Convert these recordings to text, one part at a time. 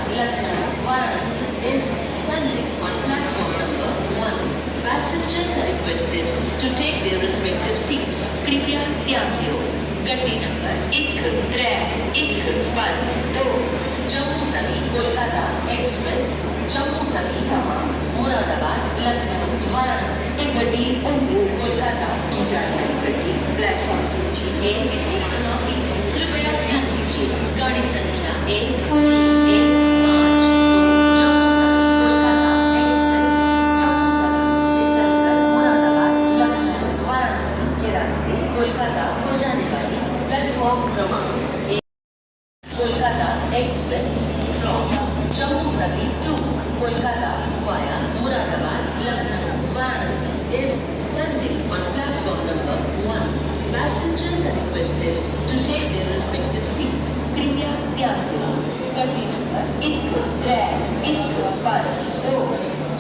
Lucknow, Varanasi is standing on platform number 1. Passengers are requested to take their respective seats. कृपया ध्यान दो गड्डी number 1-3-1-2 Jammu Tawi Kolkata express Jammu Tawi हवा मुरादाबाद लखनऊ वाराणसी एक गड्डी कोलकाता की जाने वाली गड्डी प्लेटफॉर्म सूची कृपया ध्यान दीजिए गाड़ी संख्या 1-3-1-5 कोलकाता को जाने वाली प्लेटफॉर्म क्रमांक 1 Kolkata express from Jammu Tawi to Kolkata via Moradabad Lucknow Varanasi is standing on platform number 1. Passengers are requested to take their respective seats. कृपया ध्यान दो गड्डी नंबर 1-3-1-2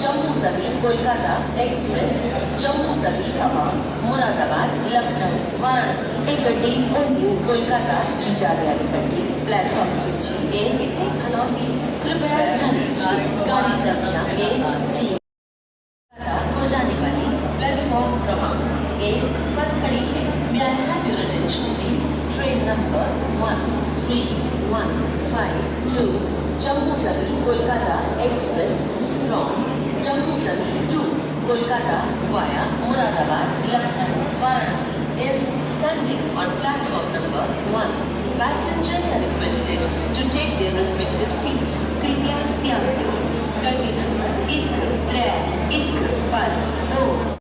जम्मू तवी कोलकाता एक्सप्रेस जम्मू तवी हवा मुरादाबाद लखनऊ वाराणसी एक गड्डी कोलकाता की जाने वाली गड्डी प्लेटफॉर्म सूची 1 खनौती कृपया ध्यान दीजिए गाड़ी संख्या 1-3 को जाने वाली प्लेटफॉर्म क्रमांक 1 पर खड़ी है। May I have your attention please? Train number 1-3-1-5-2 Jammu Tawi Kolkata express from Jammu Tawi to Kolkata via Moradabad Lucknow Varanasi is standing on platform number 1. Passengers are requested to take their respective seats. कृपया ध्यान दो गड्डी नंबर 1-3-1-2